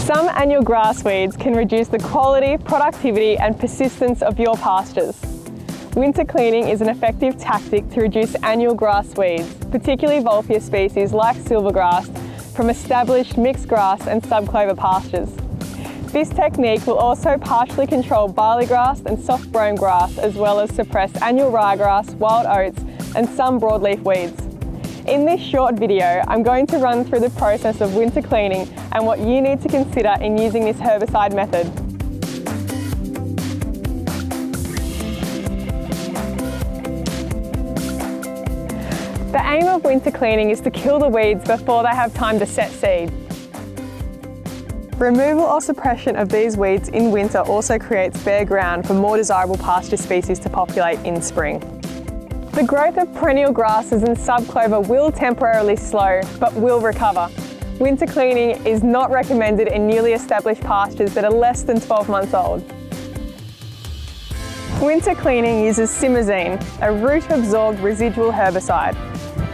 Some annual grass weeds can reduce the quality, productivity and persistence of your pastures. Winter cleaning is an effective tactic to reduce annual grass weeds, particularly Vulpia species like silvergrass, from established mixed grass and subclover pastures. This technique will also partially control barleygrass and soft brome grass, as well as suppress annual ryegrass, wild oats and some broadleaf weeds. In this short video, I'm going to run through the process of winter cleaning and what you need to consider in using this herbicide method. The aim of winter cleaning is to kill the weeds before they have time to set seed. Removal or suppression of these weeds in winter also creates bare ground for more desirable pasture species to populate in spring. The growth of perennial grasses and subclover will temporarily slow, but will recover. Winter cleaning is not recommended in newly established pastures that are less than 12 months old. Winter cleaning uses simazine, a root-absorbed residual herbicide.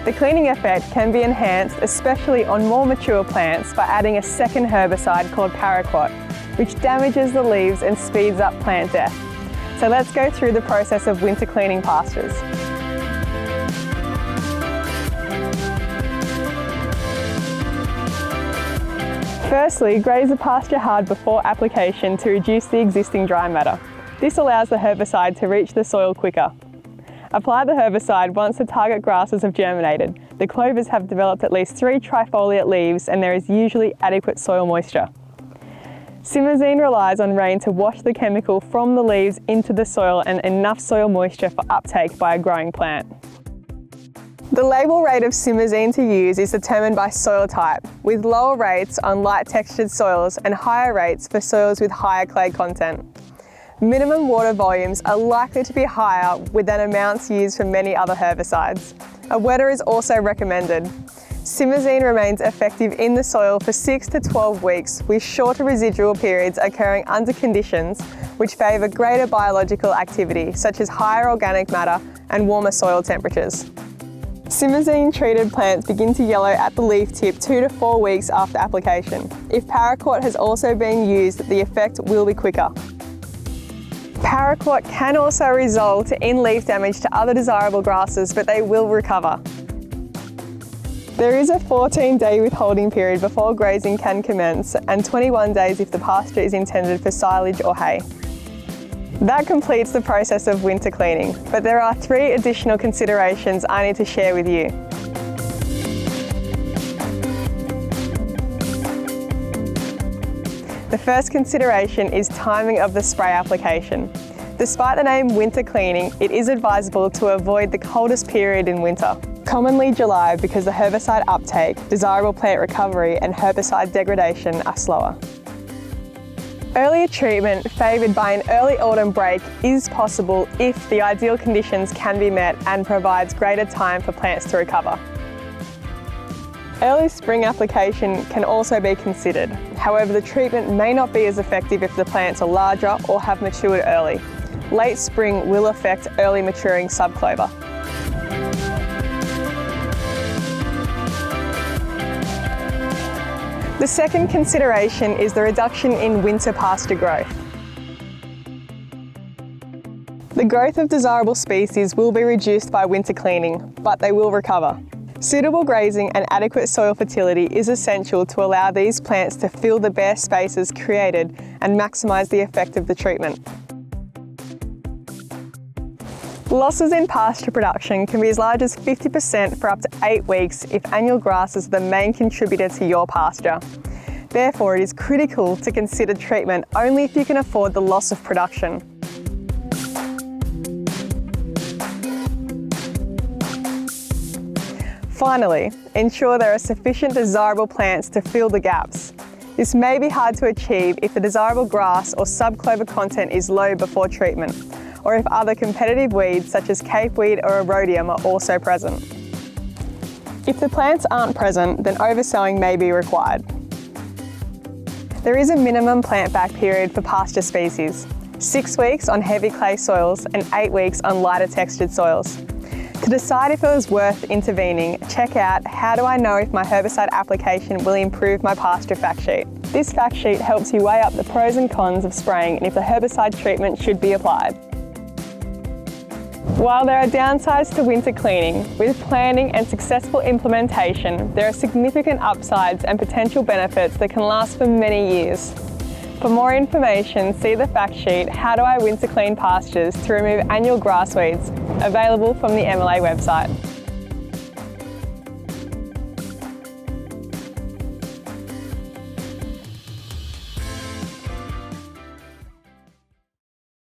The cleaning effect can be enhanced, especially on more mature plants, by adding a second herbicide called paraquat, which damages the leaves and speeds up plant death. So let's go through the process of winter cleaning pastures. Firstly, graze the pasture hard before application to reduce the existing dry matter. This allows the herbicide to reach the soil quicker. Apply the herbicide once the target grasses have germinated. The clovers have developed at least 3 trifoliate leaves and there is usually adequate soil moisture. Simazine relies on rain to wash the chemical from the leaves into the soil and enough soil moisture for uptake by a growing plant. The label rate of simazine to use is determined by soil type, with lower rates on light textured soils and higher rates for soils with higher clay content. Minimum water volumes are likely to be higher than amounts used for many other herbicides. A wetter is also recommended. Simazine remains effective in the soil for 6 to 12 weeks, with shorter residual periods occurring under conditions which favour greater biological activity, such as higher organic matter and warmer soil temperatures. Simazine-treated plants begin to yellow at the leaf tip 2 to 4 weeks after application. If paraquat has also been used, the effect will be quicker. Paraquat can also result in leaf damage to other desirable grasses, but they will recover. There is a 14-day withholding period before grazing can commence and 21 days if the pasture is intended for silage or hay. That completes the process of winter cleaning, but there are 3 additional considerations I need to share with you. The first consideration is timing of the spray application. Despite the name winter cleaning, it is advisable to avoid the coldest period in winter, commonly July, because the herbicide uptake, desirable plant recovery and herbicide degradation are slower. Earlier treatment favoured by an early autumn break is possible if the ideal conditions can be met and provides greater time for plants to recover. Early spring application can also be considered. However, the treatment may not be as effective if the plants are larger or have matured early. Late spring will affect early maturing subclover. The second consideration is the reduction in winter pasture growth. The growth of desirable species will be reduced by winter cleaning, but they will recover. Suitable grazing and adequate soil fertility is essential to allow these plants to fill the bare spaces created and maximise the effect of the treatment. Losses in pasture production can be as large as 50% for up to 8 weeks if annual grasses are the main contributor to your pasture. Therefore, it is critical to consider treatment only if you can afford the loss of production. Finally, ensure there are sufficient desirable plants to fill the gaps. This may be hard to achieve if the desirable grass or subclover content is low before treatment, or if other competitive weeds such as capeweed or erodium are also present. If the plants aren't present, then oversowing may be required. There is a minimum plant-back period for pasture species, 6 weeks on heavy clay soils and 8 weeks on lighter textured soils. To decide if it was worth intervening, check out how do I know if my herbicide application will improve my pasture fact sheet. This fact sheet helps you weigh up the pros and cons of spraying and if the herbicide treatment should be applied. While there are downsides to winter cleaning, with planning and successful implementation, there are significant upsides and potential benefits that can last for many years. For more information, see the fact sheet, How Do I Winter Clean Pastures to Remove Annual Grass Weeds, available from the MLA website.